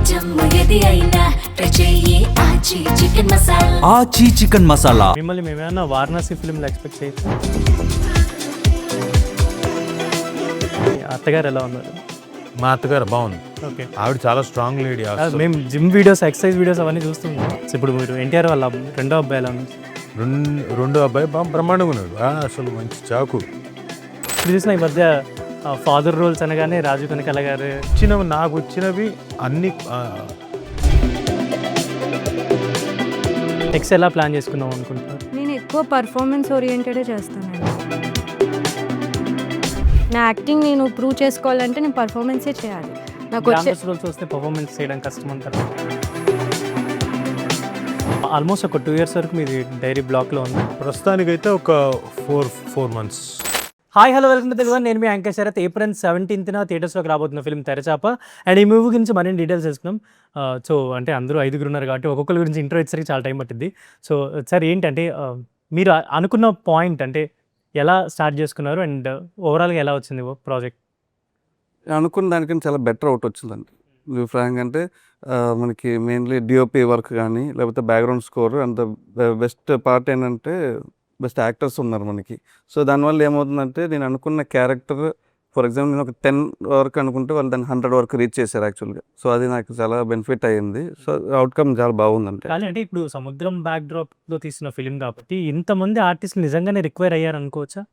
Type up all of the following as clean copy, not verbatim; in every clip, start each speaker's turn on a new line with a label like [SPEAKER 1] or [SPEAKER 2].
[SPEAKER 1] జమ్ము ఏది అయినా ట్రై చెయ్యి ఆచి చికెన్ మసాలా.
[SPEAKER 2] ఆచి చికెన్ మసాలా.
[SPEAKER 3] మిమ్మల్ని మేమేమన్నా వారణాసి ఫిల్మ్లో ఎక్స్పెక్ట్ చేయొచ్చు. అత్తగారు ఎలా ఉన్నారు?
[SPEAKER 4] మా అత్తగారు బాగుంది.
[SPEAKER 3] ఓకే,
[SPEAKER 4] ఆవిడ చాలా స్ట్రాంగ్ లేడీ.
[SPEAKER 3] మేము జిమ్ వీడియోస్, ఎక్సర్సైజ్ వీడియోస్ అవన్నీ చూస్తున్నాం. సో ఇప్పుడు మీరు ఎన్టీఆర్ వాళ్ళ రెండో అబ్బాయి ఎలా ఉన్నారు?
[SPEAKER 4] రెండో అబ్బాయి బ్రహ్మాండంగా ఉన్నాడు. అసలు మంచి చాకు.
[SPEAKER 3] ఇప్పుడు చూసిన ఈ మధ్య ఫాదర్ రోల్స్ అనగానే రాజు కనకాల గారు
[SPEAKER 4] నాకు వచ్చినవి అన్ని
[SPEAKER 3] నెక్స్ట్ ఎలా ప్లాన్ చేసుకుందాం అనుకుంటున్నారు?
[SPEAKER 5] నేను ఎక్కువ పర్ఫార్మెన్స్ ఓరియంటెడే చేస్తానండి. నా యాక్టింగ్ నేను ప్రూవ్ చేసుకోవాలంటే నేను పర్ఫార్మెన్సే చేయాలి. నాకు వచ్చే
[SPEAKER 3] రోల్స్ వస్తే పర్ఫార్మెన్స్ చేయడం కష్టం అంటారు. ఆల్మోస్ట్ ఒక 2 years వరకు మీది డైరీ బ్లాక్లో ఉంది.
[SPEAKER 4] ప్రస్తుతానికైతే ఒక 4 months.
[SPEAKER 3] Hi hello welcome to Telugu. నేను మీ యాంకర్ శరత్. April 17th థియేటర్స్లోకి రాబోతున్న ఫిల్మ్ తెరచాప. అండ్ ఈ మూవీ గురించి మరిన్ని డీటెయిల్స్ తెలుసుకున్నాం. సో అంటే అందరూ 5 ఉన్నారు కాబట్టి ఒక్కొక్కరి గురించి ఇంట్రో ఇచ్చేసరికి చాలా టైం పట్టింది. సో సార్ ఏంటంటే మీరు అనుకున్న పాయింట్ అంటే ఎలా స్టార్ట్ చేసుకున్నారు అండ్ ఓవరాల్గా ఎలా వచ్చింది ప్రాజెక్ట్?
[SPEAKER 6] అనుకున్న దానికన్నా చాలా బెటర్ అవుట్ వచ్చిందండి. ఫ్రాంక్ అంటే మనకి మెయిన్లీ డిఓపి వర్క్ కానీ లేకపోతే background score and best part ఏంటంటే బెస్ట్ యాక్టర్స్ ఉన్నారు మనకి. సో దానివల్ల ఏమవుతుందంటే నేను అనుకున్న క్యారెక్టర్ ఫర్ ఎగ్జాంపుల్ నేను ఒక 10 వరకు అనుకుంటే వాళ్ళు దాన్ని 100 వరకు రీచ్ చేశారు యాక్చువల్గా. సో అది నాకు చాలా బెనిఫిట్ అయ్యింది. సో అవుట్కమ్ చాలా బాగుందంటే.
[SPEAKER 3] కానీ అంటే ఇప్పుడు సముద్రం బ్యాక్ డ్రాప్లో తీసిన ఫిల్మ్ కాబట్టి ఇంతమంది ఆర్టిస్టులు నిజంగానే రిక్వైర్ అయ్యారు అనుకోవచ్చా?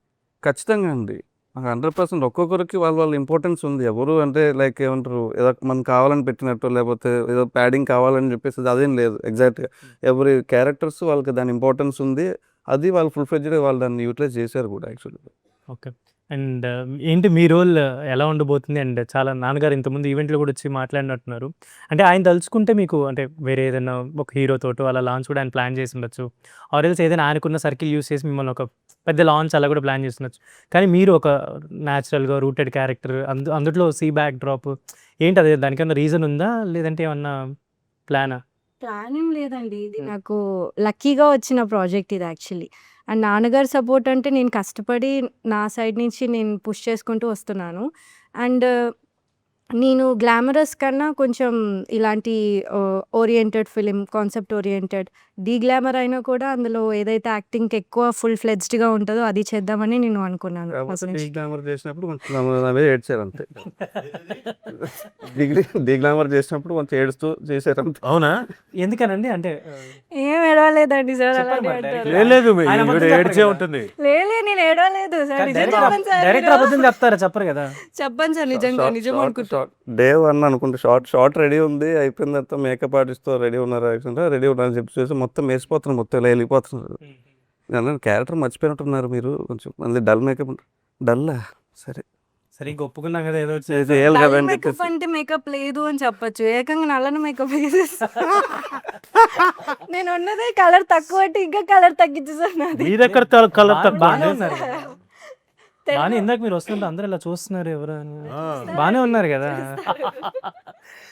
[SPEAKER 6] ఖచ్చితంగా అండి. 100% ఒక్కొక్కరికి వాళ్ళ ఇంపార్టెన్స్ ఉంది. ఎవరు అంటే లైక్ ఏమంటారు ఏదో మనం కావాలని పెట్టినట్టు లేకపోతే ఏదో ప్యాడింగ్ కావాలని చెప్పేసి అదేం లేదు. ఎగ్జాక్ట్గా ఎవరి క్యారెక్టర్స్ వాళ్ళకి దాని ఇంపార్టెన్స్ ఉంది. అది వాళ్ళు ఫుల్ ఫ్లెడ్జ్డ్గా వాళ్ళు దాన్ని యూటిలైజ్ చేశారు కూడా యాక్చువల్గా.
[SPEAKER 3] ఓకే, అండ్ ఏంటి మీ రోల్ ఎలా ఉండబోతుంది? అండ్ చాలా నాన్నగారు ఇంతకుముందు ఈవెంట్లో కూడా వచ్చి మాట్లాడినట్టున్నారు. అంటే ఆయన తలుచుకుంటే మీకు అంటే వేరే ఏదైనా ఒక హీరోతోటో అలా లాంచ్ కూడా ఆయన ప్లాన్ చేసి ఉండొచ్చు. ఆర్ఎల్స్ ఏదైనా ఆయనకున్న సర్కిల్ యూస్ చేసి మిమ్మల్ని ఒక పెద్ద లాంచ్ అలా కూడా ప్లాన్ చేస్తుండొచ్చు. కానీ మీరు ఒక న్యాచురల్గా రూటెడ్ క్యారెక్టర్, అందులో సీ బ్యాక్ డ్రాప్ ఏంటి అదే దానికన్నా రీజన్ ఉందా లేదంటే ఏమన్నా ప్లానా?
[SPEAKER 5] ప్లాన్ ఏం లేదండి. ఇది నాకు లక్కీగా వచ్చిన ప్రాజెక్ట్ ఇది యాక్చువల్లీ. అండ్ నాన్నగారి సపోర్ట్ అంటే నేను కష్టపడి నా సైడ్ నుంచి నేను పుష్ చేసుకుంటూ వస్తున్నాను. అండ్ నేను గ్లామరస్ కన్నా కొంచెం ఇలాంటి oriented film, concept oriented, glamour అయినా కూడా అందులో ఏదైతే యాక్టింగ్కి ఎక్కువ ఫుల్ ఫ్లెడ్జ్డ్గా ఉంటుందో అది చేద్దామని నేను అనుకున్నాను.
[SPEAKER 6] గ్లామర్ చేసినప్పుడు కొంచెం ఏడ్చారు అంతే. గ్లామర్ చేసినప్పుడు కొంచెం ఏడుస్తూ చేశారు అంతే.
[SPEAKER 4] అవునా?
[SPEAKER 3] ఎందుకనండి? అంటే
[SPEAKER 5] ఏం ఏడవలేదండి సార్.
[SPEAKER 4] లేదు ఏడ్చే ఉంటుంది.
[SPEAKER 5] లేలే నేను ఏడవలేదు సార్. నిజం చెప్పండి సార్.
[SPEAKER 3] డైరెక్టర్ అబద్ధం చెప్తారా? చెప్పరు కదా.
[SPEAKER 5] చెప్పండి సార్, నిజంగా నిజం అనుకుంటా.
[SPEAKER 6] డే 1 అనుకుంటే షార్ట్ రెడీ ఉంది. అయిపోయిన తర్వాత మేకప్ ఆర్టిస్ట్తో రెడీ ఉన్నారు రెడీ ఉన్నారని చెప్పి చూసి మొత్తం వేసిపోతున్నారు, మొత్తం ఇలా వెళ్ళిపోతున్నారు. నేను క్యారెక్టర్ మర్చిపోయినట్టున్నారు మీరు. కొంచెం మళ్ళీ డల్ మేకప్ డల్లా సరే
[SPEAKER 3] ఒప్పుకున్నాం కదా ఏదో
[SPEAKER 6] చేయాలి కదా అని
[SPEAKER 5] మేకప్ అంటే మేకప్ లేదు అని చెప్పొచ్చు. ఏకంగా నల్లని మేకప్ నేను ఉన్నదే కలర్ తక్కువ అంటే ఇంకా కలర్ తగ్గించేసాను.
[SPEAKER 4] మీ దగ్గర కలర్
[SPEAKER 3] బాగానే ఉన్నారు. బాగానే ఇందాక మీరు వస్తుంటే అందరూ ఇలా చూస్తున్నారు ఎవరు అని. బాగానే ఉన్నారు కదా.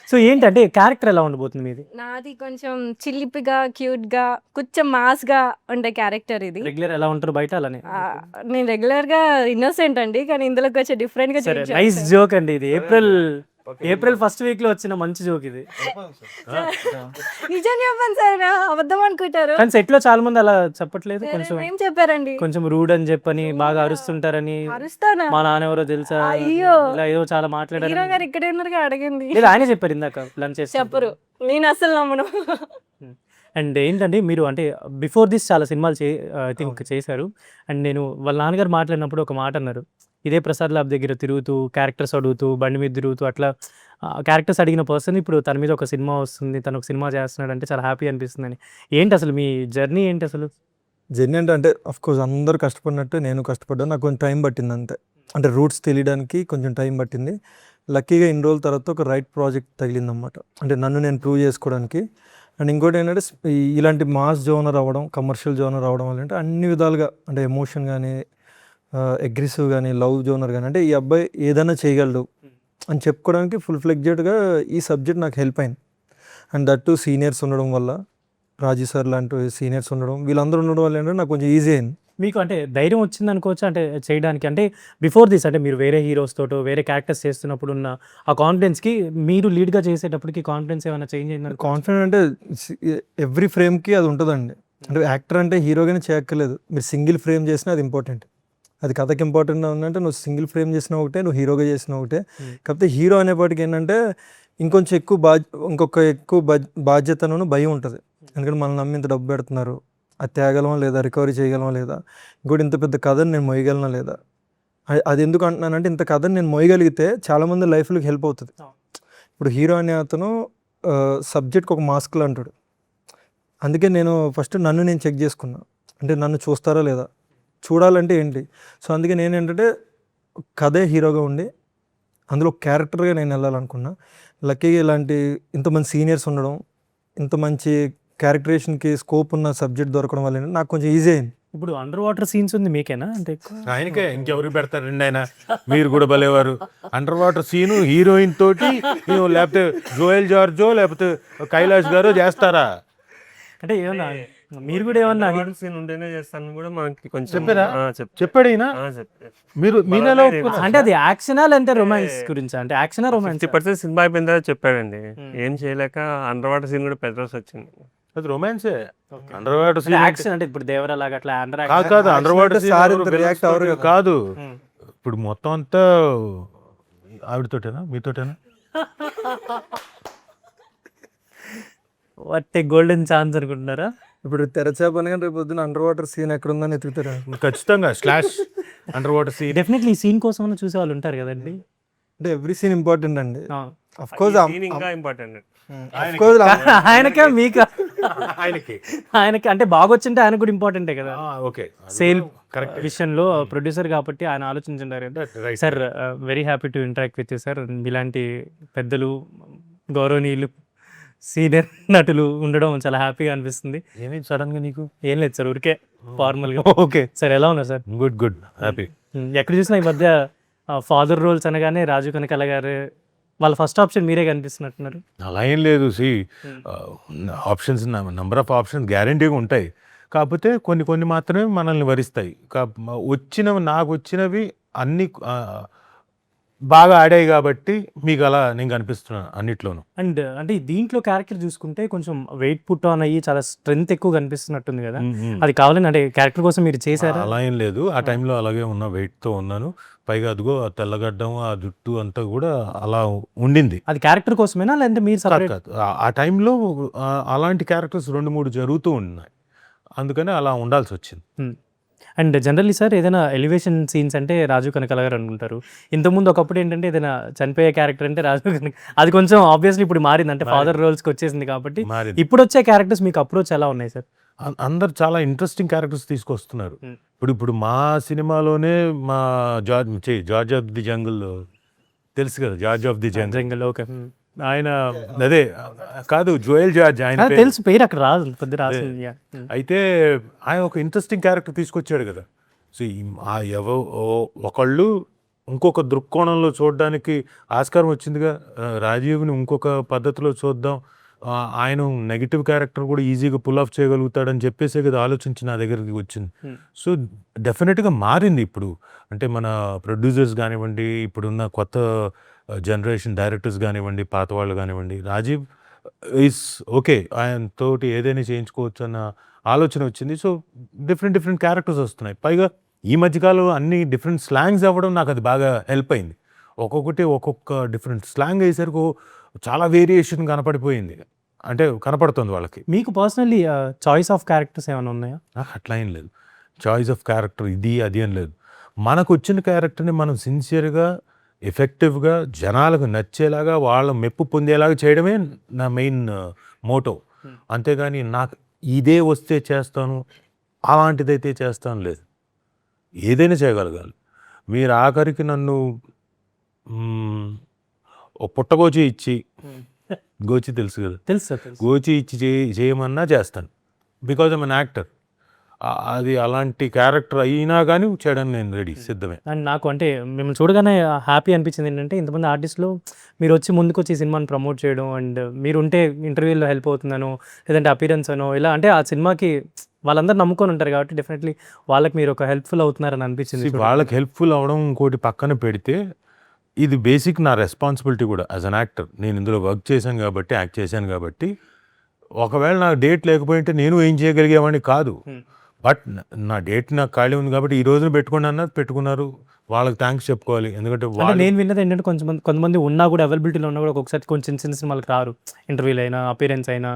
[SPEAKER 3] సో ఏంటంటే క్యారెక్టర్ ఎలా ఉండబోతుంది మీది?
[SPEAKER 5] నాది కొంచెం చిలిపిగా, క్యూట్ గా, కొంచెం మాస్ గా ఉండే క్యారెక్టర్ ఇది.
[SPEAKER 3] రెగ్యులర్ ఎలా ఉంటారు బయట అలానే?
[SPEAKER 5] నేను రెగ్యులర్ గా ఇన్నోసెంట్ అండి, కానీ ఇందులో కొంచెం డిఫరెంట్ గా.
[SPEAKER 3] నైస్ జోక్ అండి ఇది. ఏప్రిల్ ఫస్ట్ వీక్ లో వచ్చిన మంచి జోక్ ఇది.
[SPEAKER 5] నిజం చెప్పండి సార్, అబద్ధం అనుకుంటారు.
[SPEAKER 3] కానీ సెట్ లో చాలా మంది అలా చెప్పట్లేదు. కొంచెం
[SPEAKER 5] ఏం చెప్పారండి?
[SPEAKER 3] కొంచెం రూడ్ అని చెప్పని బాగా అరుస్తుంటారని.
[SPEAKER 5] అరుస్తానా?
[SPEAKER 3] మా నాన్న ఎవరో తెలుసా?
[SPEAKER 5] అయ్యో,
[SPEAKER 3] ఇలా ఏదో చాలా మాట్లాడారు.
[SPEAKER 5] హీరో గారు ఇక్కడే ఉన్నారు అడగండి.
[SPEAKER 3] లేదు ఆయనే చెప్పారు ఇందాక లంచ్ చేసి.
[SPEAKER 5] చెప్పరు, నేను అసలు నమ్మను.
[SPEAKER 3] అండ్ ఏంటంటే మీరు అంటే బిఫోర్ దిస్ చాలా సినిమాలు ఐ థింక్ చేశారు. అండ్ నేను వాళ్ళ నాన్నగారు మాట్లాడినప్పుడు ఒక మాట అన్నారు, ఇదే ప్రసాద్ ల్యాబ్ దగ్గర తిరుగుతూ క్యారెక్టర్స్ అడుగుతూ బండి మీద తిరుగుతూ అట్లా క్యారెక్టర్స్ అడిగిన పర్సన్ ఇప్పుడు తన మీద ఒక సినిమా వస్తుంది, తను ఒక సినిమా చేస్తున్నాడు అంటే చాలా హ్యాపీ అనిపిస్తుందని. ఏంటి అసలు మీ జర్నీ ఏంటి అసలు?
[SPEAKER 7] జర్నీ అంటే అఫ్కోర్స్ అందరూ కష్టపడినట్టు నేను కష్టపడ్డాను. నాకు కొంచెం టైం పట్టింది అంతే. అంటే రూట్స్ తెలియడానికి కొంచెం టైం పట్టింది. లక్కీగా ఇన్ని రోజుల తర్వాత ఒక రైట్ ప్రాజెక్ట్ తగిలిందన్నమాట. అంటే నన్ను నేను ప్రూవ్ చేసుకోవడానికి. అండ్ ఇంకోటి ఏంటంటే ఇలాంటి మాస్ జోనర్ అవ్వడం, కమర్షియల్ జోనర్ అవ్వడం వల్ల అంటే అన్ని విధాలుగా అంటే ఎమోషన్ కానీ, అగ్రెసివ్ కానీ, లవ్ జోనర్ కానీ, అంటే ఈ అబ్బాయి ఏదైనా చేయగలడు అని చెప్పుకోవడానికి ఫుల్ ఫ్లెడ్జెడ్గా ఈ సబ్జెక్ట్ నాకు హెల్ప్ అయింది. అండ్ దట్టు సీనియర్స్ ఉండడం వల్ల, రాజీ సార్ లాంటి సీనియర్స్ ఉండడం, వీళ్ళందరూ ఉండడం వల్ల ఏంటంటే నాకు కొంచెం ఈజీ అయింది.
[SPEAKER 3] మీకు అంటే ధైర్యం వచ్చిందనుకోవచ్చా అంటే చేయడానికి? అంటే బిఫోర్ దిస్ అంటే మీరు వేరే హీరోస్ తోటో, వేరే క్యారెక్టర్స్ చేస్తున్నప్పుడు ఉన్న ఆ కాన్ఫిడెన్స్‌కి మీరు లీడ్‌గా చేసేటప్పటికి కాన్ఫిడెన్స్ ఏమైనా చేంజ్ అయిందనుకో
[SPEAKER 7] కాన్ఫిడెంట్ అంటే ఎవ్రీ ఫ్రేమ్‌కి అది ఉంటదండి. అంటే యాక్టర్ అంటే హీరోగానే చేయక్కర్లేదు. మీరు సింగిల్ ఫ్రేమ్ చేసినా అది ఇంపార్టెంట్. అది కథకి ఇంపార్టెంట్ ఉందంటే నువ్వు సింగిల్ ఫ్రేమ్ చేసినా ఒకటే, నువ్వు హీరోగా చేసినా ఒకటే. కాకపోతే హీరో అనేపాటికి ఏంటంటే ఇంకొంచెం ఎక్కువ బాధ్యతను భయం ఉంటుంది. ఎందుకంటే మనం నమ్మి ఇంత డబ్బు పెడుతున్నారు, అది తేగలమా లేదా, రికవరీ చేయగలమా లేదా, ఇంకోటి ఇంత పెద్ద కథను నేను మోయగలనా లేదా. అది ఎందుకు అంటున్నానంటే ఇంత కథను నేను మోయగలిగితే చాలామంది లైఫ్లోకి హెల్ప్ అవుతుంది. ఇప్పుడు హీరో అనే అతను సబ్జెక్ట్కి ఒక మాస్క్లు అంటాడు. అందుకే నేను ఫస్ట్ నన్ను నేను చెక్ చేసుకున్నా. అంటే నన్ను చూస్తారా లేదా, చూడాలంటే ఏంటి. సో అందుకే నేను ఏంటంటే కథే హీరోగా ఉండి అందులో క్యారెక్టర్గా నేను వెళ్ళాలనుకున్నా. లక్కీగా ఇలాంటి ఇంతమంది సీనియర్స్ ఉండడం, ఇంత మంచి క్యారెక్టరేషన్కి స్కోప్ ఉన్న సబ్జెక్ట్ దొరకడం వల్ల నాకు కొంచెం ఈజీ అయింది.
[SPEAKER 3] ఇప్పుడు అండర్ వాటర్ సీన్స్ ఉంది మీకేనా? అంటే
[SPEAKER 4] ఆయనకే ఇంకెవరికి పెడతారండి ఆయన. మీరు కూడా భలేవారు. అండర్ వాటర్ సీను హీరోయిన్ తోటి లేకపోతే జోయల్ జార్జో లేకపోతే కైలాష్ గారు చేస్తారా?
[SPEAKER 3] అంటే ఏమన్నా మీరు కూడా ఏమన్నా
[SPEAKER 2] సీన్ ఉంటేనే చేస్తాను కూడా మనకి కొంచెం
[SPEAKER 4] చెప్పారా?
[SPEAKER 2] చెప్పాడు.
[SPEAKER 4] చెప్పాడు మీరు మీనలో
[SPEAKER 3] అంటే అది యాక్షనా లేదంటే రొమాన్స్ గురించి? అంటే యాక్షనా రొమాన్స్?
[SPEAKER 2] 50% సినిమా అయిపోయిన తర్వాత చెప్పాడండి. ఏం చేయలేక అండర్ వాటర్ సీన్ కూడా పెద్ద వచ్చింది.
[SPEAKER 4] అది రొమాన్సే. అండర్ వాటర్ సీన్
[SPEAKER 3] యాక్షన్ అంటే ఇప్పుడు దేవరా లాగా అట్లా అండర్
[SPEAKER 4] కాదు. అండర్ వాటర్
[SPEAKER 7] సార్ ఇంత react అవ్వరు కదా.
[SPEAKER 4] కాదు. ఇప్పుడు మొత్తం అంతా ఆవిడతోటేనా మీతోటేనా?
[SPEAKER 3] వాట్ గోల్డెన్ ఛాన్స్ అనుకుంటున్నారా?
[SPEAKER 7] ఇప్పుడు తెరచాపని కానీ రేపు పొద్దున అండర్ వాటర్ సీన్ ఎక్కడుందని ఎతుకుతారా?
[SPEAKER 4] ఖచ్చితంగా slash under water scene.
[SPEAKER 3] Definitely ఈ సీన్ కోసం చూసే వాళ్ళు ఉంటారు కదండి.
[SPEAKER 7] అంటే ఎవ్రీ సీన్ ఇంపార్టెంట్ అండి. అఫ్ కోర్స్
[SPEAKER 2] ఇంకా ఇంపార్టెంట్.
[SPEAKER 3] ఆయనకే మీకు
[SPEAKER 4] ఆయనకి
[SPEAKER 3] ఆయనకి అంటే బాగా వచ్చింటే ఆయన కూడా ఇంపార్టెంటే కదా.
[SPEAKER 4] ఓకే
[SPEAKER 3] సేల్ కరెక్ట్ విషయంలో ప్రొడ్యూసర్ కాబట్టి ఆయన ఆలోచించుంటారు. Sir very happy to interact with you sir. ఇలాంటి పెద్దలు, గౌరవనీయులు, సీనియర్ నటులు ఉండడం చాలా హ్యాపీగా అనిపిస్తుంది.
[SPEAKER 4] ఏమైంది సడన్ గా నీకు?
[SPEAKER 3] ఏం లేదు సార్, ఊరికే ఫార్మల్గా.
[SPEAKER 4] ఓకే
[SPEAKER 3] సార్ ఎలా ఉన్నారు సార్?
[SPEAKER 4] Good happy.
[SPEAKER 3] ఎక్కడ చూసినా ఈ మధ్య ఫాదర్ రోల్స్ అనగానే రాజు కనకాల గారు వాళ్ళ ఫస్ట్ ఆప్షన్ మీరే కనిపిస్తున్నట్టున్నారు.
[SPEAKER 4] అలా ఏం లేదు. ఆప్షన్స్ నెంబర్ ఆఫ్ ఆప్షన్స్ గ్యారంటీగా ఉంటాయి. కాకపోతే కొన్ని మాత్రమే మనల్ని వరిస్తాయి. నాకు వచ్చినవి అన్ని బాగా ఆడాయి కాబట్టి మీకు అలా నేను కనిపిస్తున్నాను అన్నిట్లోనూ.
[SPEAKER 3] అండ్ అంటే దీంట్లో క్యారెక్టర్ చూసుకుంటే కొంచెం వెయిట్ పుట్ ఆన్ అయ్యి చాలా స్ట్రెంగ్త్ ఎక్కువ కనిపిస్తున్నట్టుంది కదా. అది కావాలని అంటే క్యారెక్టర్ కోసం మీరు చేశారా?
[SPEAKER 4] అలా ఏం లేదు. ఆ టైంలో అలాగే ఉన్న వెయిట్తో ఉన్నాను. పైగా అదిగో ఆ తెల్లగడ్డం, ఆ జుట్టు అంతా కూడా అలా ఉండింది.
[SPEAKER 3] అది క్యారెక్టర్ కోసమేనా లేదంటే మీరు separate?
[SPEAKER 4] కాదు. ఆ టైంలో అలాంటి క్యారెక్టర్స్ 2-3 జరుగుతూ ఉన్నాయి. అందుకని అలా ఉండాల్సి వచ్చింది.
[SPEAKER 3] అండ్ జనరల్లీ సార్ ఏదైనా ఎలివేషన్ సీన్స్ అంటే రాజు కనకాల గారు అనుకుంటారు. ఇంతకుముందు ఒకప్పుడు ఏంటంటే ఏదైనా చనిపోయే క్యారెక్టర్ అంటే రాజు కనక, అది కొంచెం ఆబ్వియస్లీ ఇప్పుడు మారింది, అంటే ఫాదర్ రోల్స్కి వచ్చేసింది కాబట్టి.
[SPEAKER 4] మారింది.
[SPEAKER 3] ఇప్పుడు వచ్చే క్యారెక్టర్స్ మీకు అప్రోచ్ ఎలా ఉన్నాయి సార్?
[SPEAKER 4] అందరు చాలా ఇంట్రెస్టింగ్ క్యారెక్టర్స్ తీసుకొస్తున్నారు. ఇప్పుడు మా సినిమాలోనే మా జార్జ్ ఆఫ్ ది జంగిల్ తెలుసు కదా, George of the jungle.
[SPEAKER 3] Okay.
[SPEAKER 4] ఆయన అదే కాదు, జోయల్ జార్జ్ ఆయన పేరు.
[SPEAKER 3] తెలుసు, పేరు అక్కడ రాదు, పెద్ద రాసింది.
[SPEAKER 4] అయితే ఆయన ఒక ఇంట్రెస్టింగ్ క్యారెక్టర్ తీసుకొచ్చాడు కదా. సో ఒకళ్ళు ఇంకొక దృక్కోణంలో చూడడానికి ఆస్కారం వచ్చిందిగా. రాజీవ్ని ఇంకొక పద్ధతిలో చూద్దాం, ఆయన నెగిటివ్ క్యారెక్టర్ కూడా ఈజీగా పుల్ ఆఫ్ చేయగలుగుతాడని చెప్పేసే కదా ఆలోచించి నా దగ్గరికి వచ్చింది. సో డెఫినెట్గా మారింది ఇప్పుడు. అంటే మన ప్రొడ్యూసర్స్ కానివ్వండి, ఇప్పుడున్న కొత్త జనరేషన్ డైరెక్టర్స్ కానివ్వండి, పాత వాళ్ళు కానివ్వండి, రాజీవ్ ఈస్ ఓకే, ఆయనతోటి ఏదైనా చేయించుకోవచ్చు అన్న ఆలోచన వచ్చింది. సో డిఫరెంట్ క్యారెక్టర్స్ వస్తున్నాయి. పైగా ఈ మధ్యకాలంలో అన్ని డిఫరెంట్ స్లాంగ్స్ అవ్వడం నాకు అది బాగా హెల్ప్ అయింది. ఒక్కొక్క డిఫరెంట్ స్లాంగ్ అయ్యేసరికి చాలా వేరియేషన్ కనపడిపోయింది, అంటే కనపడుతుంది వాళ్ళకి.
[SPEAKER 3] మీకు పర్సనల్లీ చాయిస్ ఆఫ్ క్యారెక్టర్స్ ఏమైనా ఉన్నాయా?
[SPEAKER 4] అట్లా ఏం లేదు. చాయిస్ ఆఫ్ క్యారెక్టర్ ఇది అది అని లేదు. మనకు వచ్చిన క్యారెక్టర్ని మనం సిన్సియర్గా, ఎఫెక్టివ్గా, జనాలకు నచ్చేలాగా, వాళ్ళ మెప్పు పొందేలాగా చేయడమే నా మెయిన్ మోటో. అంతేగాని నాకు ఇదే వస్తే చేస్తాను, అలాంటిదైతే చేస్తాను లేదు. ఏదైనా చేయగలగాలి. మీరు ఆఖరికి నన్ను పుట్టగోచి ఇచ్చి, గోచి తెలుసు కదా,
[SPEAKER 3] తెలుసు సార్.
[SPEAKER 4] గోచి ఇచ్చి చేయమన్నా చేస్తాను, బికాజ్ ఐమ్ అన్ యాక్టర్. అది అలాంటి క్యారెక్టర్ అయినా కానీ చేయడానికి నేను రెడీ, సిద్ధమే.
[SPEAKER 3] అండ్ నాకు అంటే మిమ్మల్ని చూడగానే హ్యాపీ అనిపించింది ఏంటంటే, ఇంతమంది ఆర్టిస్టులు మీరు వచ్చి ముందుకు వచ్చి ఈ సినిమాని ప్రమోట్ చేయడం, అండ్ మీరు ఉంటే ఇంటర్వ్యూలో హెల్ప్ అవుతుందనో, లేదంటే అపీరెన్స్ అనో, ఇలా అంటే ఆ సినిమాకి వాళ్ళందరూ నమ్ముకొని ఉంటారు కాబట్టి డెఫినెట్లీ వాళ్ళకి మీరు ఒక హెల్ప్ఫుల్ అవుతున్నారని అనిపించింది
[SPEAKER 4] See, వాళ్ళకి హెల్ప్ఫుల్ అవడం ఇంకోటి పక్కన పెడితే ఇది బేసిక్ నా రెస్పాన్సిబిలిటీ కూడా యాజ్ అన్ యాక్టర్. నేను ఇందులో వర్క్ చేశాను కాబట్టి, యాక్ట్ చేశాను కాబట్టి, ఒకవేళ నాకు డేట్ లేకపోయింటే నేను ఏం చేయగలిగేవాడిని కాదు. బట్ నా డేట్ నాకు ఖాళీ ఉంది కాబట్టి ఈ రోజున పెట్టుకోండి అన్నది పెట్టుకున్నారు. వాళ్ళకి థ్యాంక్స్ చెప్పుకోవాలి. ఎందుకంటే
[SPEAKER 3] అంటే నేను విన్నది ఏంటంటే కొంతమంది ఉన్నా కూడా అవైలబిలిటీలో ఉన్నా కూడా ఒక్కొక్కసారి కొంచెం చిన్న సినిమాలకు రారు, ఇంటర్వ్యూలు అయినా అపీరెన్స్ అయినా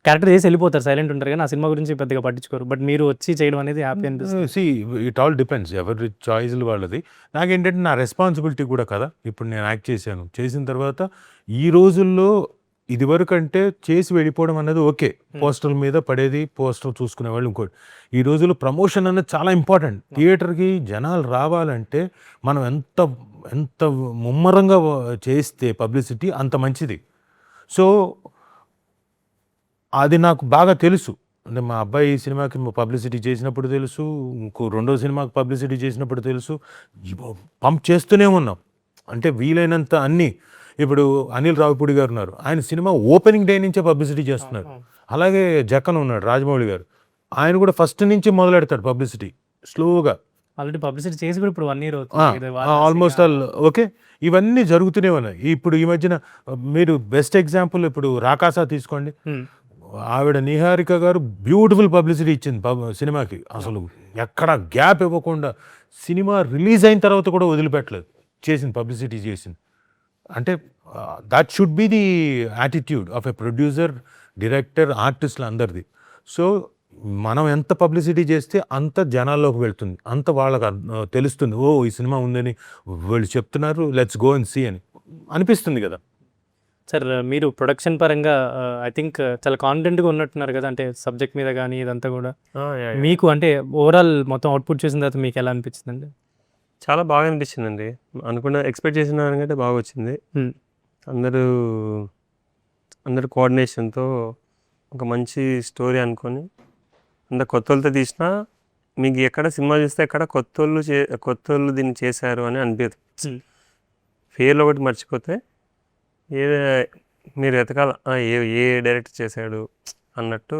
[SPEAKER 3] క్యారెక్టర్ చేసి వెళ్ళిపోతారు, సైలెంట్ ఉంటారు కానీ ఆ సినిమా గురించి పెద్దగా పట్టించుకోరు. బట్ మీరు వచ్చి చేయడం అనేది హ్యాపీ అనిపిస్తుంది.
[SPEAKER 4] సి ఇట్ ఆల్ డిపెండ్స్, ఎవరి చాయిస్లు వాళ్ళది. నాకేంటంటే నా రెస్పాన్సిబిలిటీ కూడా కదా. ఇప్పుడు నేను యాక్ట్ చేశాను, చేసిన తర్వాత ఈ రోజుల్లో ఇదివరకు అంటే చేసి వెళ్ళిపోవడం అన్నది ఓకే, పోస్టర్ల మీద పడేది, పోస్టర్ చూసుకునేవాళ్ళు. ఇంకోటి, ఈ రోజుల్లో ప్రమోషన్ అనేది చాలా ఇంపార్టెంట్. థియేటర్కి జనాలు రావాలంటే మనం ఎంత ఎంత ముమ్మరంగా చేస్తే పబ్లిసిటీ అంత మంచిది. సో అది నాకు బాగా తెలుసు. అంటే మా అబ్బాయి ఈ సినిమాకి పబ్లిసిటీ చేసినప్పుడు తెలుసు, ఇంకో రెండో సినిమాకి పబ్లిసిటీ చేసినప్పుడు తెలుసు. పంప్ చేస్తూనే ఉన్నాం. అంటే వీలైనంత అన్నీ. ఇప్పుడు అనిల్ రావిపూడి గారు ఉన్నారు, ఆయన సినిమా ఓపెనింగ్ డే నుంచే పబ్లిసిటీ చేస్తున్నారు. అలాగే జక్కన్ ఉన్నాడు, రాజమౌళి గారు, ఆయన కూడా ఫస్ట్ నుంచి మొదలెడతాడు పబ్లిసిటీ స్లోగా.
[SPEAKER 3] ఆల్రెడీ పబ్లిసిటీ చేసి కూడా ఇప్పుడు 1 year
[SPEAKER 4] ఆల్మోస్ట్ ఆల్ ఓకే. ఇవన్నీ జరుగుతూనే ఉన్నాయి. ఇప్పుడు ఈ మధ్యన మీరు బెస్ట్ ఎగ్జాంపుల్ ఇప్పుడు రాకాసా తీసుకోండి. ఆవిడ నిహారిక గారు బ్యూటిఫుల్ పబ్లిసిటీ ఇచ్చింది సినిమాకి. అసలు ఎక్కడ గ్యాప్ ఇవ్వకుండా సినిమా రిలీజ్ అయిన తర్వాత కూడా వదిలిపెట్టలేదు, చేసింది పబ్లిసిటీ చేసింది. అంటే that should be the attitude of a producer, director, ఆర్టిస్టులు అందరిది. సో మనం ఎంత పబ్లిసిటీ చేస్తే అంత జనాల్లోకి వెళ్తుంది, అంత వాళ్ళకి తెలుస్తుంది, ఓ ఈ సినిమా ఉందని వాళ్ళు చెప్తున్నారు, లెట్స్ గో అండ్ సీ అని అనిపిస్తుంది కదా.
[SPEAKER 3] సార్ మీరు ప్రొడక్షన్ పరంగా ఐ థింక్ చాలా కాన్ఫిడెంట్గా ఉన్నట్టున్నారు కదా, అంటే సబ్జెక్ట్ మీద కానీ ఇదంతా కూడా. మీకు అంటే ఓవరాల్ మొత్తం అవుట్పుట్ చేసిన తర్వాత మీకు ఎలా అనిపించిందండి?
[SPEAKER 2] చాలా బాగా అనిపించిందండి. అనుకున్న ఎక్స్పెక్ట్ చేసిన దానికంటే బాగా వచ్చింది. అందరు కోఆర్డినేషన్తో ఒక మంచి స్టోరీ అనుకొని అందరు కొత్త వాళ్ళతో తీసినా మీకు ఎక్కడ సినిమా చూస్తే ఎక్కడ కొత్త వాళ్ళు దీన్ని చేశారు అని అనిపించదు. ఫేర్లో ఒకటి మర్చిపోతే మీరు ఎతకాల ఏ డైరెక్టర్ చేశాడు అన్నట్టు.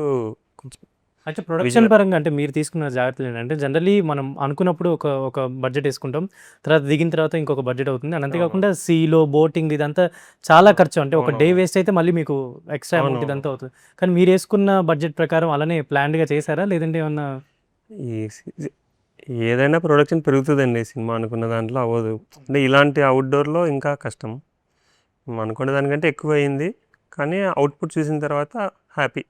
[SPEAKER 2] కొంచెం
[SPEAKER 3] అంటే ప్రొడక్షన్ పరంగా అంటే మీరు తీసుకున్న జాగ్రత్తలు ఏంటంటే జనరల్లీ మనం అనుకున్నప్పుడు ఒక బడ్జెట్ వేసుకుంటాం, తర్వాత దిగిన తర్వాత ఇంకొక బడ్జెట్ అవుతుంది. అండ్ అంతేకాకుండా సీలో బోటింగ్ ఇదంతా చాలా ఖర్చు. అంటే ఒక డే వేస్ట్ అయితే మళ్ళీ మీకు ఎక్స్ట్రా అమౌంట్ ఇదంతా అవుతుంది. కానీ మీరు వేసుకున్న బడ్జెట్ ప్రకారం అలానే ప్లాన్డ్గా చేశారా, లేదంటే ఏమన్నా?
[SPEAKER 2] ఏదైనా ప్రొడక్షన్ పెరుగుతుందండి, సినిమా అనుకున్న దాంట్లో అవ్వదు. అంటే ఇలాంటి అవుట్డోర్లో ఇంకా కష్టం. అనుకున్న దానికంటే ఎక్కువ అయింది, కానీ అవుట్పుట్ చూసిన తర్వాత హ్యాపీ.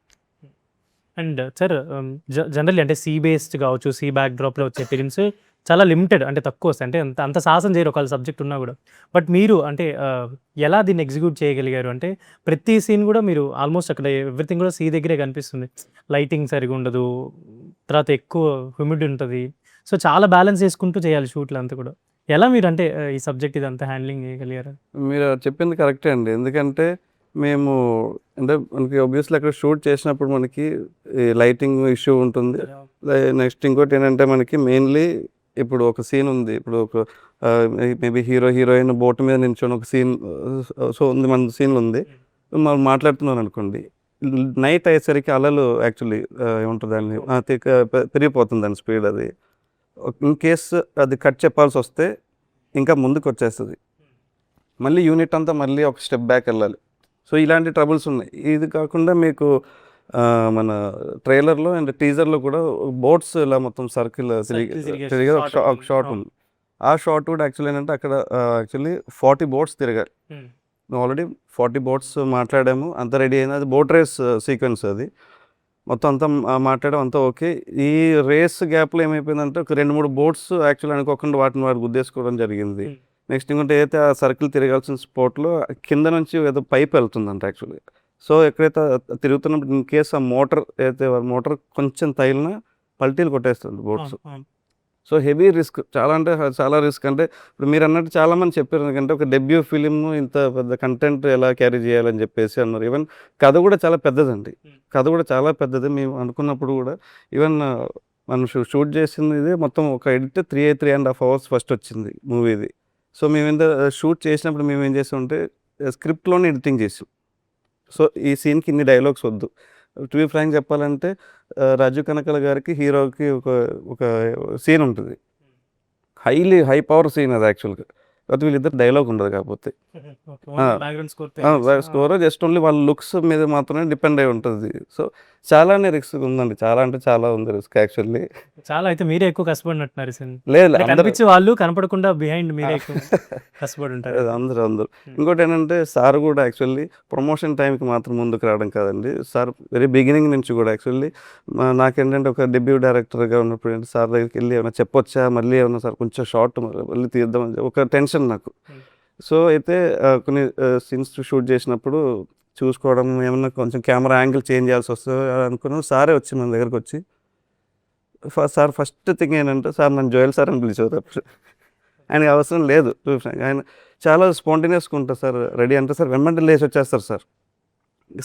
[SPEAKER 3] అండ్ సార్ జనరల్లీ అంటే సీ బేస్డ్ కావచ్చు, సీ బ్యాక్ డ్రాప్లో వచ్చే ఫిలిమ్స్ చాలా లిమిటెడ్, అంటే తక్కువ వస్తాయి, అంటే అంత సాహసం చేయరు ఒకవేళ సబ్జెక్ట్ ఉన్నా కూడా. బట్ మీరు అంటే ఎలా దీన్ని ఎగ్జిక్యూట్ చేయగలిగారు? అంటే ప్రతి సీన్ కూడా మీరు ఆల్మోస్ట్ అక్కడ ఎవ్రీథింగ్ కూడా సీ దగ్గరే కనిపిస్తుంది, లైటింగ్ సరిగా ఉండదు, తర్వాత ఎక్కువ హ్యూమిడిటీ ఉంటుంది. సో చాలా బ్యాలెన్స్ చేసుకుంటూ చేయాలి షూట్లు అంతా కూడా. ఎలా మీరు అంటే ఈ సబ్జెక్ట్ ఇదంతా హ్యాండ్లింగ్ చేయగలిగారు?
[SPEAKER 6] మీరు చెప్పింది కరెక్టే అండి. ఎందుకంటే మేము అంటే మనకి ఆబ్వియస్లీ అక్కడ షూట్ చేసినప్పుడు మనకి లైటింగ్ ఇష్యూ ఉంటుంది. నెక్స్ట్ ఇంకోటి ఏంటంటే మనకి మెయిన్లీ ఇప్పుడు ఒక సీన్ ఉంది, ఇప్పుడు ఒక మేబీ హీరోయిన్ బోట్ మీద నిల్చొని ఒక సీన్ సో ఉంది, మన సీన్లు ఉంది, మనం మాట్లాడుతున్నాం అనుకోండి, నైట్ అయ్యేసరికి అలలు యాక్చువల్లీ ఏముంటుంది దాన్ని పెరిగిపోతుంది దాని స్పీడ్. అది ఇన్ కేస్ అది కట్ చెప్పాల్సి వస్తే ఇంకా ముందుకు వచ్చేస్తుంది, మళ్ళీ యూనిట్ అంతా మళ్ళీ ఒక స్టెప్ బ్యాక్ వెళ్ళాలి. సో ఇలాంటి ట్రబుల్స్ ఉన్నాయి. ఇది కాకుండా మీకు మన ట్రైలర్లో అండ్ టీజర్లో కూడా బోట్స్ ఇలా మొత్తం సర్కిల్ తిరిగి ఒక షాట్ ఉంది. ఆ షాట్ కూడా యాక్చువల్లీ ఏంటంటే అక్కడ యాక్చువల్లీ 40 బోట్స్ తిరగాలి. ఆల్రెడీ 40 బోట్స్ మాట్లాడాము, అంతా రెడీ అయింది. అది బోట్ రేస్ సీక్వెన్స్, అది మొత్తం అంతా మాట్లాడడం అంతా ఓకే. ఈ రేస్ గ్యాప్లో ఏమైపోయిందంటే ఒక 2-3 బోట్స్ యాక్చువల్లీ అనుకోకుండా వాటిని గుద్దేసుకోవడం జరిగింది. నెక్స్ట్ ఇంకోటి ఏదైతే ఆ సర్కిల్ తిరగాల్సిన స్పాట్లో కింద నుంచి ఏదో పైప్ వెళ్తుందంట యాక్చువల్లీ. సో ఎక్కడైతే తిరుగుతున్నప్పుడు ఇన్ కేస్ ఆ మోటార్ కొంచెం తగిలినా పల్టీలు కొట్టేస్తుంది బోట్స్. సో హెవీ రిస్క్, చాలా అంటే చాలా రిస్క్. అంటే ఇప్పుడు మీరు అన్నట్టు చాలామంది చెప్పారు, ఎందుకంటే ఒక డెబ్యూ ఫిలిం ఇంత పెద్ద కంటెంట్ ఎలా క్యారీ చేయాలని చెప్పేసి అన్నారు. ఈవెన్ కథ కూడా చాలా పెద్దదండి, కథ కూడా చాలా పెద్దది. మేము అనుకున్నప్పుడు కూడా ఈవెన్ మనం షూట్ చేసింది ఇది మొత్తం ఒక ఎడిట్ 3.5 hours ఫస్ట్ వచ్చింది మూవీది. సో మేము ఎంత షూట్ చేసినప్పుడు మేము ఏం చేసామంటే స్క్రిప్ట్లోనే ఎడిటింగ్ చేసాం. సో ఈ సీన్కి ఇన్ని డైలాగ్స్ వద్దు, టు బి ఫ్రాంక్ చెప్పాలంటే రాజీవ్ కనకాల గారికి హీరోకి ఒక ఒక సీన్ ఉంటుంది, హై పవర్ సీన్ అది యాక్చువల్గా. కాకపోతే వీళ్ళిద్దరు డైలాగ్ ఉండదు. కాకపోతే స్కోర్ జస్ట్ ఓన్లీ వాళ్ళ లుక్స్ మీద మాత్రమే డిపెండ్ అయి ఉంటుంది. సో చాలానే రిస్క్ ఉందండి, చాలా అంటే చాలా ఉంది రిస్క్ యాక్చువల్లీ.
[SPEAKER 3] చాలా అయితే మీరే ఎక్కువ కష్టపడినట్టున్నారు ఈ సినిమా.
[SPEAKER 6] లేదు
[SPEAKER 3] అంటే కనిపించే వాళ్ళు కనపడకుండా బిహైండ్ మీరే ఎక్కువ కష్టపడి ఉంటారు.
[SPEAKER 6] అందరూ ఇంకోటి ఏంటంటే సార్ కూడా యాక్చువల్లీ ప్రమోషన్ టైంకి మాత్రం ముందుకు రావడం కాదండి, సార్ వెరీ బిగినింగ్ నుంచి కూడా యాక్చువల్లీ నాకేంటంటే ఒక డెబ్యూ డైరెక్టర్గా ఉన్నప్పుడు ఏంటి సార్ దగ్గరికి వెళ్ళి ఏమైనా చెప్పొచ్చా, మళ్ళీ ఏమన్నా సార్ కొంచెం షార్ట్ మళ్ళీ తీద్దామని ఒక టెన్షన్ నాకు. సో అయితే కొన్ని సీన్స్ షూట్ చేసినప్పుడు చూసుకోవడం, ఏమన్నా కొంచెం కెమెరా యాంగిల్ చేంజ్ చేయాల్సి వస్తుంది అనుకున్నాను. సారే వచ్చి మన దగ్గరకు వచ్చి సార్ ఫస్ట్ థింగ్ ఏంటంటే, సార్ నన్ను జోయల్ సార్ అని పిలిచేవారు. అప్పుడు ఆయనకి అవసరం లేదు, ఆయన చాలా స్పాంటేనియస్గా ఉంటుంది సార్. రెడీ అంటే సార్ వెంబడి లేచి వచ్చేస్తారు సార్.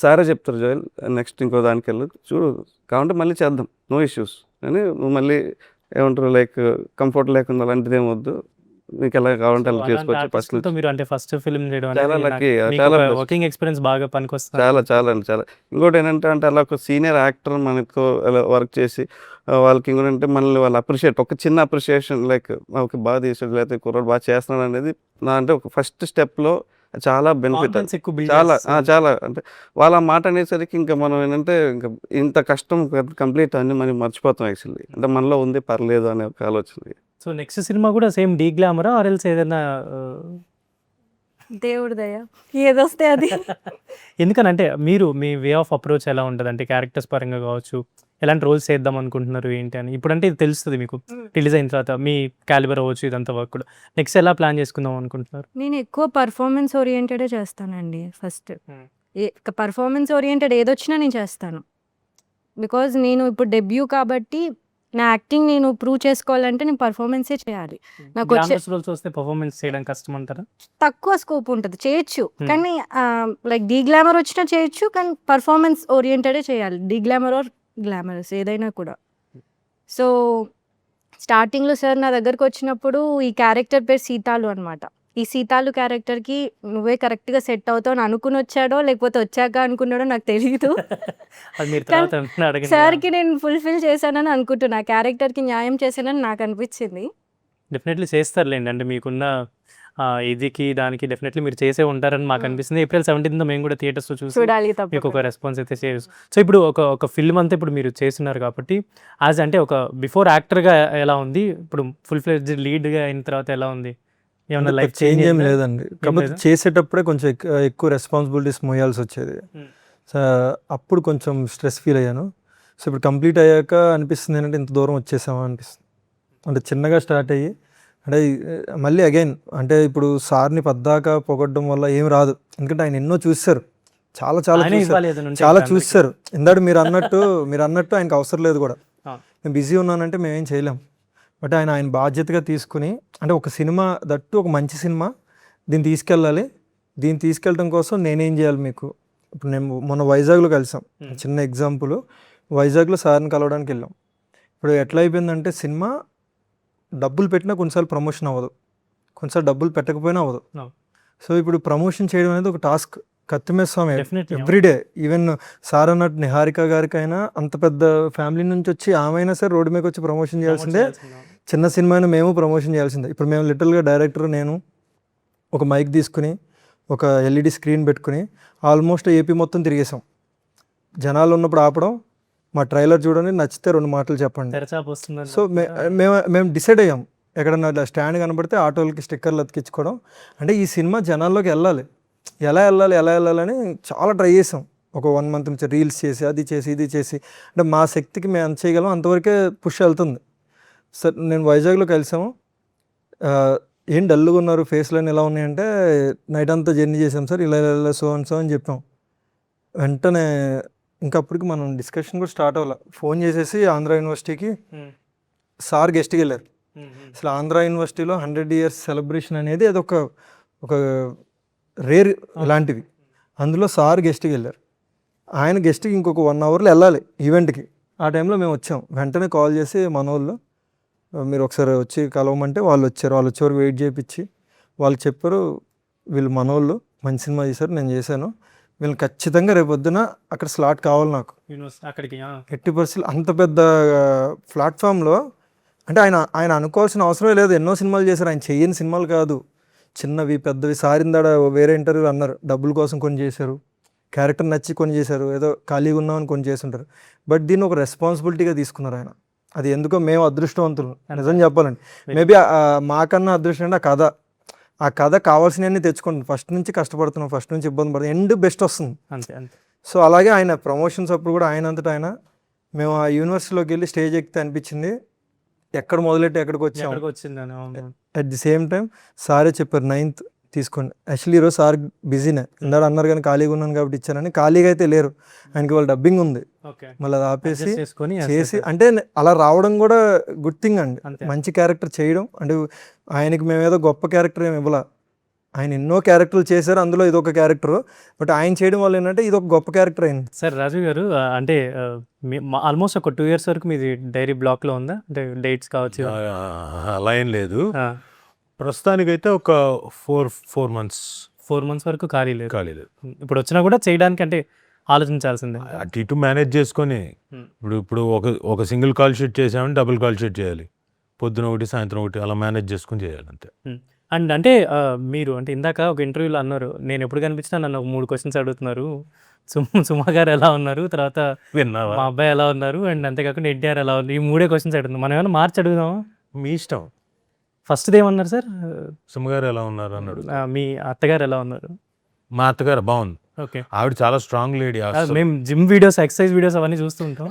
[SPEAKER 6] సారే చెప్తారు, జోయల్ నెక్స్ట్ ఇంకో దానికి వెళ్ళు, చూడు కావాలంటే మళ్ళీ చేద్దాం, నో ఇష్యూస్ అని. నువ్వు మళ్ళీ ఏమంటారు లైక్ కంఫర్ట్ లేకుండా అలాంటిది ఏమొద్దు, మీకు ఎలా కావాలంటే అలా చేసుకోవచ్చు. ఫస్ట్
[SPEAKER 3] మీరు అంటే ఫస్ట్ ఫిల్మ్ చేయడం
[SPEAKER 6] చాలా
[SPEAKER 3] అనేది
[SPEAKER 6] లక్కీ,
[SPEAKER 3] మీకు
[SPEAKER 6] చాలా
[SPEAKER 3] ఒక వర్కింగ్ ఎక్స్పీరియన్స్ బాగా పనికొస్తుంది.
[SPEAKER 6] చాలా అండి చాలా. ఇంకోటి ఏంటంటే అంటే అలా ఒక సీనియర్ యాక్టర్ మనతో అలా వర్క్ చేసి వాళ్ళకి ఇంకోటి అంటే మనల్ని వాళ్ళు అప్రిషియేట్, ఒక చిన్న అప్రిషియేషన్ లైక్ ఓకే బాగా తీసాడు లేకపోతే కుర్రాడు బాగా చేస్తున్నాడు అనేది నా అంటే ఒక ఫస్ట్ స్టెప్లో చాలా బెనిఫిట్.
[SPEAKER 3] Confidence ఎక్కువ build
[SPEAKER 6] చాలా
[SPEAKER 3] చేస్తుంది.
[SPEAKER 6] చాలా అంటే వాళ్ళ మాట అనేసరికి ఇంకా మనం ఏంటంటే ఇంకా ఇంత కష్టం కంప్లీట్ అని మనం మర్చిపోతాం యాక్చువల్లీ. అంటే మనలో ఉంది పర్లేదు అనే ఒక ఆలోచన.
[SPEAKER 3] సో నెక్స్ట్ సినిమా కూడా సేమ్ డీ గ్లామరా ఆర్ ఎల్స్ ఏదైనా
[SPEAKER 5] దేవుడి దయ ఏదొస్తే అది.
[SPEAKER 3] ఎందుకనంటే మీరు మీ వే ఆఫ్ అప్రోచ్ ఎలా ఉంటుంది అంటే క్యారెక్టర్స్ పరంగా కావచ్చు, ఎలాంటి రోల్స్ చేద్దాం అనుకుంటున్నారు ఏంటి అని ఇప్పుడంటే ఇది తెలుస్తుంది మీకు రిలీజ్ అయిన తర్వాత మీ క్యాలిబర్ అవ్వచ్చు ఇదంతా వర్క్ కూడా. నెక్స్ట్ ఎలా ప్లాన్ చేసుకుందాం అనుకుంటున్నారు?
[SPEAKER 5] నేను ఎక్కువ పర్ఫార్మెన్స్ ఓరియంటెడే చేస్తానండి. ఫస్ట్ పర్ఫార్మెన్స్ ఓరియంటెడ్ ఏదొచ్చినా నేను చేస్తాను. బికాజ్ నేను ఇప్పుడు డెబ్యూ కాబట్టి నా యాక్టింగ్ నేను ప్రూవ్ చేసుకోవాలంటే నేను పర్ఫార్మెన్సే చేయాలి. నాకు వచ్చే
[SPEAKER 3] రోల్స్ వస్తే పర్ఫార్మెన్స్ చేయడం కష్టం అంటారా?
[SPEAKER 5] తక్కువ స్కోప్ ఉంటుంది, చేయొచ్చు కానీ లైక్ డీ గ్లామర్ వచ్చినా చేయొచ్చు, కానీ పర్ఫార్మెన్స్ ఓరియంటెడే చేయాలి, డీ గ్లామర్ ఆర్ గ్లామరస్ ఏదైనా కూడా. సో స్టార్టింగ్లో సార్ నా దగ్గరకు వచ్చినప్పుడు ఈ క్యారెక్టర్ పేరు సీతాలు అనమాట. ఈ సీతాలు క్యారెక్టర్కి నువ్వే కరెక్ట్గా సెట్ అవుతావు అని అనుకుని వచ్చాడో లేకపోతే వచ్చాక అనుకున్నాడో నాకు తెలియదు.
[SPEAKER 3] అది మీరు తర్వాత అడగండి.
[SPEAKER 5] సార్కి నేను ఫుల్ఫిల్ చేశానని అనుకుంటున్నా, క్యారెక్టర్కి న్యాయం చేశానని నాకు అనిపించింది.
[SPEAKER 3] డెఫినెట్లీ చేస్తారులేండి. అంటే మీకున్న ఇదికి దానికి డెఫినెట్లీ మీరు చేసే ఉంటారని మాకు అనిపిస్తుంది. April 17th మేము కూడా థియేటర్స్లో చూసి
[SPEAKER 5] చూడాలి
[SPEAKER 3] మీకు
[SPEAKER 5] తప్ప.
[SPEAKER 3] ఒక రెస్పాన్స్ అయితే చేయొచ్చు. సో ఇప్పుడు ఒక ఫిల్మ్ అంతా ఇప్పుడు మీరు చేస్తున్నారు కాబట్టి యాజ్ అంటే ఒక బిఫోర్ యాక్టర్గా ఎలా ఉంది, ఇప్పుడు ఫుల్ ఫ్లెడ్జ్డ్ లీడ్గా అయిన తర్వాత ఎలా ఉంది? ఏమన్నా లైఫ్
[SPEAKER 7] చేంజ్ ఏం లేదండి, కాకపోతే చేసేటప్పుడే కొంచెం ఎక్కువ రెస్పాన్సిబిలిటీస్ మోయాల్సి వచ్చేది. సో అప్పుడు కొంచెం స్ట్రెస్ ఫీల్ అయ్యాను. సో ఇప్పుడు కంప్లీట్ అయ్యాక అనిపిస్తుంది ఏంటంటే ఇంత దూరం వచ్చేసామా అనిపిస్తుంది. అంటే చిన్నగా స్టార్ట్ అయ్యి అంటే మళ్ళీ అగైన్ అంటే ఇప్పుడు సార్ని పద్దాకా పొగడ్డం వల్ల ఏం రాదు, ఎందుకంటే ఆయన ఎన్నో చూశారు, చాలా చాలా
[SPEAKER 3] ఆయనే
[SPEAKER 7] చూశారు,
[SPEAKER 3] ఇవ్వాలి ఏదైనా ఉంటే
[SPEAKER 7] చాలా
[SPEAKER 3] ఇప్పుడు అందరికీ.
[SPEAKER 7] చూశారు. ఇందాక మీరు అన్నట్టు ఆయనకు అవసరం లేదు కూడా. నేను బిజీ ఉన్నానంటే మేమేం చేయలేం. బట్ ఆయన బాధ్యతగా తీసుకుని అంటే ఒక సినిమా దట్టు ఒక మంచి సినిమా దీన్ని తీసుకెళ్ళాలి, దీన్ని తీసుకెళ్ళడం కోసం నేనేం చేయాలి మీకు. ఇప్పుడు నేను మొన్న వైజాగ్లో కలిసాం, చిన్న ఎగ్జాంపుల్, వైజాగ్లో సార్ని కలవడానికి వెళ్ళాం. ఇప్పుడు ఎట్లా అయిపోయిందంటే సినిమా డబ్బులు పెట్టినా కొన్నిసార్లు ప్రమోషన్ అవ్వదు, కొన్నిసార్లు డబ్బులు పెట్టకపోయినా అవ్వదు. సో ఇప్పుడు ప్రమోషన్ చేయడం అనేది ఒక టాస్క్. కత్తిమీద స్వామి
[SPEAKER 3] Definitely.
[SPEAKER 7] ఎవ్రీడే, ఈవెన్ సార్ అన్నట్టు నిహారిక గారికైనా అంత పెద్ద ఫ్యామిలీ నుంచి వచ్చి ఆమె అయినా సరే రోడ్డు మీదకి వచ్చి ప్రమోషన్ చేయాల్సిందే, చిన్న సినిమాని మేము ప్రమోషన్ చేయాల్సిందే. ఇప్పుడు మేము లిటిల్గా డైరెక్టర్ నేను ఒక మైక్ తీసుకుని ఒక ఎల్ఈడి స్క్రీన్ పెట్టుకుని ఆల్మోస్ట్ ఏపీ మొత్తం తిరిగేసాం. జనాలు ఉన్నప్పుడు ఆపడం, మా ట్రైలర్ చూడండి, నచ్చితే 2 మాటలు చెప్పండి.
[SPEAKER 3] తెరచాప వస్తుందని
[SPEAKER 7] సో మేము డిసైడ్ అయ్యాం, ఎక్కడన్నా స్టాండ్ కనబడితే ఆటోలకి స్టిక్కర్లు అతికించుకోవడం. అంటే ఈ సినిమా జనాల్లోకి వెళ్ళాలి, ఎలా వెళ్ళాలని చాలా ట్రై చేసాం. ఒక 1 month నుంచి రీల్స్ చేసి అది చేసి ఇది చేసి అంటే మా శక్తికి మేము ఎంత చేయగలం అంతవరకే పుష్ వెళ్తుంది. సార్ నేను వైజాగ్లో కలిసాము, ఏం డల్గా ఉన్నారు, ఫేస్లన్నీ ఎలా ఉన్నాయంటే నైట్ అంతా జర్నీ చేసాం సార్, ఇలా సో అని చెప్పాం. వెంటనే ఇంకా అప్పటికి మనం డిస్కషన్ కూడా స్టార్ట్ అవ్వాలి. ఫోన్ చేసేసి ఆంధ్ర యూనివర్సిటీకి సార్ గెస్ట్కి వెళ్ళారు. అసలు ఆంధ్ర యూనివర్సిటీలో 100 years సెలబ్రేషన్ అనేది అది ఒక రేర్ లాంటివి. అందులో సార్ గెస్ట్కి వెళ్ళారు. ఆయన గెస్ట్కి ఇంకొక 1 hourలో వెళ్ళాలి ఈవెంట్కి. ఆ టైంలో మేము వచ్చాం. వెంటనే కాల్ చేసి మన వాళ్ళు మీరు ఒకసారి వచ్చి కలవమంటే వాళ్ళు వచ్చారు. వాళ్ళు వచ్చేవారు వెయిట్ చేయించి వాళ్ళు చెప్పారు, వీళ్ళు మనోళ్ళు మంచి సినిమా చేశారు, నేను చేశాను, వీళ్ళని ఖచ్చితంగా రేపొద్దున అక్కడ స్లాట్ కావాలి నాకు.
[SPEAKER 3] అక్కడికి
[SPEAKER 7] ఎట్టి పరిస్థితులు అంత పెద్ద ప్లాట్ఫామ్లో అంటే ఆయన ఆయన అనుకోవాల్సిన అవసరమే లేదు. ఎన్నో సినిమాలు చేశారు, ఆయన చెయ్యని సినిమాలు కాదు, చిన్నవి పెద్దవి. సారిందాడ వేరే ఇంటర్వ్యూలు అన్నారు, డబ్బుల కోసం కొన్ని చేశారు, క్యారెక్టర్ నచ్చి కొన్ని చేశారు, ఏదో ఖాళీగా ఉన్నామని కొన్ని చేస్తుంటారు. బట్ దీన్ని ఒక రెస్పాన్సిబిలిటీగా తీసుకున్నారు ఆయన. అది ఎందుకో మేము అదృష్టవంతులు నిజం చెప్పాలండి. మేబీ మాకన్నా అదృష్టం అంటే ఆ కథ కావాల్సినవన్నీ తెచ్చుకుంటాం. ఫస్ట్ నుంచి కష్టపడుతున్నాం, ఫస్ట్ నుంచి ఇబ్బంది పడుతున్నాం, ఎండ్ బెస్ట్ వస్తుంది.
[SPEAKER 3] అంతే అంతే.
[SPEAKER 7] సో అలాగే ఆయన ప్రమోషన్స్ అప్పుడు కూడా ఆయన అంతటా ఆయన మేము ఆ యూనివర్సిటీలోకి వెళ్ళి స్టేజ్ ఎక్కితే అనిపించింది ఎక్కడ మొదలెట్టి ఎక్కడికి వచ్చాము.
[SPEAKER 3] ఎక్కడికి వచ్చిందని. అవును.
[SPEAKER 7] అట్ ది సేమ్ టైం సారే చెప్పారు 9th తీసుకోండి. యాక్చువల్లీ ఈరోజు సార్ బిజీనే, ఇందాక అన్నారు కానీ ఖాళీగా ఉన్నాను కాబట్టి ఇచ్చారని. ఖాళీగా అయితే లేరు, ఆయనకి వాళ్ళ డబ్బింగ్ ఉంది.
[SPEAKER 3] ఓకే.
[SPEAKER 7] మళ్ళీ అది ఆపేసి
[SPEAKER 3] Adjust చేసుకొని
[SPEAKER 7] చేసి అంటే అలా రావడం కూడా గుడ్ థింగ్ అండి.
[SPEAKER 3] అంతే.
[SPEAKER 7] మంచి క్యారెక్టర్ చేయడం అంటే ఆయనకి మేమేదో గొప్ప క్యారెక్టర్ ఏమి ఇవ్వాల, ఆయన ఎన్నో క్యారెక్టర్లు చేశారు, అందులో ఇది ఒక క్యారెక్టర్. బట్ ఆయన చేయడం వల్ల ఏంటంటే ఇది ఒక గొప్ప క్యారెక్టర్ అయింది.
[SPEAKER 3] సార్ రాజు గారు అంటే ఆల్మోస్ట్ ఒక 2 years వరకు మీది డైరీ బ్లాక్లో ఉందా, అంటే డేట్స్ కావచ్చు?
[SPEAKER 4] అలా ఏం లేదు,
[SPEAKER 3] ఆ,
[SPEAKER 4] ప్రస్తుతానికైతే ఒక 4 months
[SPEAKER 3] 4 months వరకు ఖాళీ లేదు.
[SPEAKER 4] ఖాళీ లేదు.
[SPEAKER 3] ఇప్పుడు వచ్చినా కూడా చేయడానికి అంటే ఆలోచించాల్సిందే.
[SPEAKER 4] అటు ఇటు మేనేజ్ చేసుకొని ఇప్పుడు ఒక సింగిల్ కాల్ షీట్ చేసామంటే డబుల్ కాల్ షీట్ చేయాలి, పొద్దున ఒకటి సాయంత్రం ఒకటి అలా మేనేజ్ చేసుకొని చేయాలి అంతే.
[SPEAKER 3] అండ్ అంటే మీరు అంటే ఇందాక ఒక ఇంటర్వ్యూలో అన్నారు, నేను ఎప్పుడు కనిపించినా నన్ను ఒక 3 questions అడుగుతున్నారు. సుమా గారు ఎలా ఉన్నారు, తర్వాత
[SPEAKER 4] విన్నావా?
[SPEAKER 3] మా అబ్బాయి ఎలా ఉన్నారు, అండ్ అంతేకాకుండా ఎన్టీఆర్ ఎలా ఉన్నారు, ఈ 3 questions అడుగుతున్నాం. మనం ఏమైనా మార్చి అడుగుదామా?
[SPEAKER 4] మీ ఇష్టం.
[SPEAKER 3] ఫస్ట్ది ఏమన్నారు సార్?
[SPEAKER 4] సుమగారు ఎలా ఉన్నారు అన్నాడు.
[SPEAKER 3] మీ అత్తగారు ఎలా ఉన్నారు?
[SPEAKER 4] మా అత్తగారు బాగుంది,
[SPEAKER 3] ఓకే.
[SPEAKER 4] ఆవిడ చాలా స్ట్రాంగ్ లేడీ.
[SPEAKER 3] మేము జిమ్ వీడియోస్, ఎక్సర్సైజ్ వీడియోస్ అవన్నీ చూస్తూ ఉంటాం.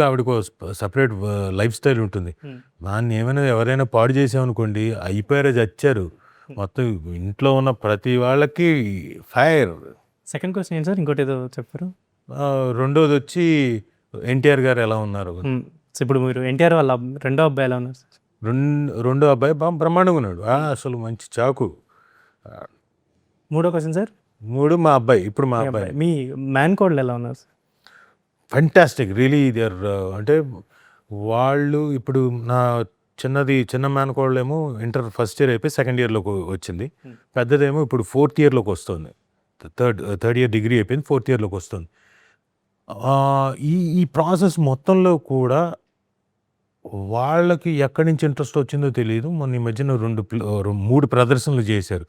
[SPEAKER 4] ఆవిడకు సపరేట్ లైఫ్ స్టైల్ ఉంటుంది. దాన్ని ఎవరైనా పాడు చేసామనుకోండి అయిపోయారో చచ్చారు. మొత్తం ఇంట్లో ఉన్న ప్రతి వాళ్ళకి ఫైర్.
[SPEAKER 3] సెకండ్ క్వశ్చన్ ఏంటి సార్? ఇంకోటి ఏదో చెప్పారు.
[SPEAKER 4] రెండోది వచ్చి ఎన్టీఆర్ గారు ఎలా ఉన్నారు.
[SPEAKER 3] సో ఇప్పుడు మీరు ఎన్టీఆర్ వాళ్ళ రెండో అబ్బాయి ఎలా ఉన్నారు సార్?
[SPEAKER 4] రెండో అబ్బాయి బాగా బ్రహ్మాండంగా ఉన్నాడు, అసలు మంచి చాకు.
[SPEAKER 3] మూడో క్వశ్చన్ సార్?
[SPEAKER 4] 3 మా అబ్బాయి, ఇప్పుడు మా అబ్బాయి.
[SPEAKER 3] మీ మ్యాన్ కోడ్లు ఎలా ఉన్నారు సార్?
[SPEAKER 4] Fantastic really. దేర్ అంటే వాళ్ళు ఇప్పుడు నా చిన్న మేనకోళ్ళేమో ఇంటర్ ఫస్ట్ ఇయర్ అయిపోయి సెకండ్ ఇయర్లోకి వచ్చింది, పెద్దదేమో ఇప్పుడు 4th yearలోకి వస్తుంది. థర్డ్ ఇయర్ డిగ్రీ అయిపోయింది, 4th yearలోకి వస్తుంది. ఈ ప్రాసెస్ మొత్తంలో కూడా వాళ్ళకి ఎక్కడి నుంచి ఇంట్రెస్ట్ వచ్చిందో తెలియదు. మొన్న ఈ మధ్యన 3 ప్రదర్శనలు చేశారు.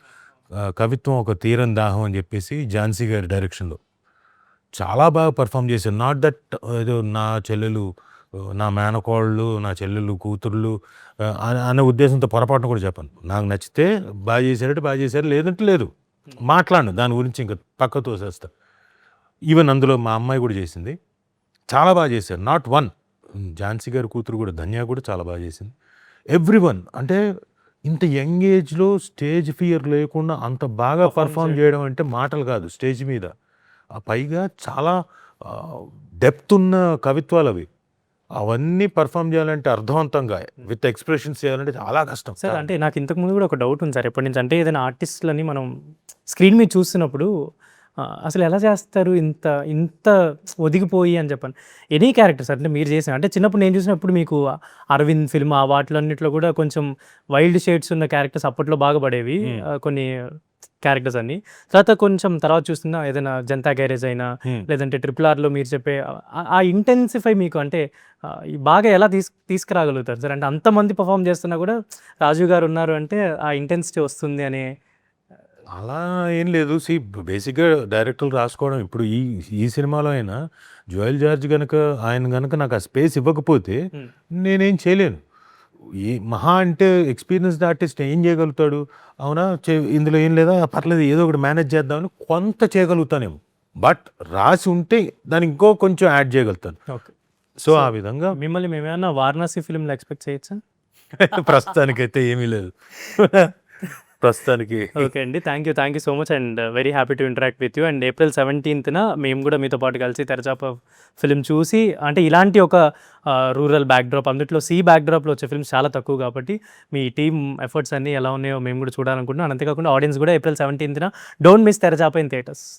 [SPEAKER 4] కవిత్వం ఒక తీరం దాహం అని చెప్పేసి ఝాన్సీ గారి డైరెక్షన్లో చాలా బాగా పర్ఫామ్ చేశారు. నాట్ దట్ ఏదో నా చెల్లెలు, నా మేనకోళ్ళు, నా చెల్లెలు, కూతుర్లు అనే ఉద్దేశంతో పొరపాటును కూడా చెప్పాను. నాకు నచ్చితే బాగా చేశారంటే బాగా చేశారు, లేదంటే లేదు, మాట్లాడను దాని గురించి, ఇంకా పక్క తోసేస్తా. ఈవెన్ అందులో మా అమ్మాయి కూడా చేసింది, చాలా బాగా చేశారు. నాట్ వన్, ఝాన్సీ గారి కూతురు కూడా, ధన్య కూడా చాలా బాగా చేసింది. ఎవ్రీవన్ అంటే ఇంత యంగ్ ఏజ్లో స్టేజ్ ఫియర్ లేకుండా అంత బాగా పర్ఫామ్ చేయడం అంటే మాటలు కాదు స్టేజ్ మీద. పైగా చాలా డెప్త్ ఉన్న కవిత్వాలు అవి. అవన్నీ పర్ఫామ్ చేయాలంటే అర్థవంతంగా విత్ ఎక్స్ప్రెషన్స్ చేయాలంటే చాలా కష్టం
[SPEAKER 3] సార్. అంటే నాకు ఇంతకుముందు కూడా ఒక డౌట్ ఉంది సార్ ఎప్పటి నుంచి, అంటే ఏదైనా ఆర్టిస్టులని మనం స్క్రీన్ మీద చూస్తున్నప్పుడు అసలు ఎలా చేస్తారు ఇంత ఇంత ఒదిగిపోయి అని చెప్పాను. ఎనీ క్యారెక్టర్స్ అంటే మీరు చేసిన, అంటే చిన్నప్పుడు నేను చూసినప్పుడు మీకు అరవింద్ ఫిల్మ్ ఆ వాటిలన్నింటిలో కూడా కొంచెం వైల్డ్ షేడ్స్ ఉన్న క్యారెక్టర్స్ అప్పట్లో బాగా పడేవి కొన్ని క్యారెక్టర్స్ అన్ని. తర్వాత చూస్తున్నా ఏదైనా జనతా గ్యారేజ్ అయినా లేదంటే RRRలో మీరు చెప్పే ఆ ఇంటెన్సిఫై మీకు అంటే బాగా ఎలా తీసుకురాగలుగుతారు సార్? అంటే అంతమంది పర్ఫామ్ చేస్తున్నా కూడా రాజు గారు ఉన్నారు అంటే ఆ ఇంటెన్సిటీ వస్తుంది అనే.
[SPEAKER 4] అలా ఏం లేదు. బేసిక్గా డైరెక్టర్లు రాసుకోవడం. ఇప్పుడు ఈ సినిమాలో అయినా జోయల్ జార్జ్ ఆయన గనక నాకు ఆ స్పేస్ ఇవ్వకపోతే నేనేం చేయలేను. మహా అంటే ఎక్స్పీరియన్స్డ్ ఆర్టిస్ట్ ఏం చేయగలుగుతాడు? అవునా, ఇందులో ఏం లేదా, పర్లేదు ఏదో ఒకటి మేనేజ్ చేద్దామని కొంత చేయగలుగుతానేమో. బట్ రాసి ఉంటే దానికి ఇంకో కొంచెం యాడ్ చేయగలుగుతాను.
[SPEAKER 3] ఓకే.
[SPEAKER 4] సో ఆ విధంగా
[SPEAKER 3] మిమ్మల్ని మేమేమన్నా వారణాసి ఫిల్మ్లో ఎక్స్పెక్ట్ చేయొచ్చా?
[SPEAKER 4] ప్రస్తుతానికైతే ఏమీ లేదు ప్రస్తుతానికి.
[SPEAKER 3] ఓకే అండి, thank you so much and very happy to interact with you. And April 17th మేము కూడా మీతో పాటు కలిసి తెరచాప ఫిల్మ్ చూసి, అంటే ఇలాంటి ఒక రూరల్ బ్యాక్డ్రాప్, అందులో బ్యాక్డ్రాప్లో వచ్చే ఫిల్మ్స్ చాలా తక్కువ కాబట్టి మీ టీమ్ ఎఫర్ట్స్ అన్నీ ఎలా ఉన్నాయో మేము కూడా చూడాలనుకుంటున్నాం. అంతేకాకుండా ఆడియన్స్ కూడా April 17th don't miss Terachapa in theatres.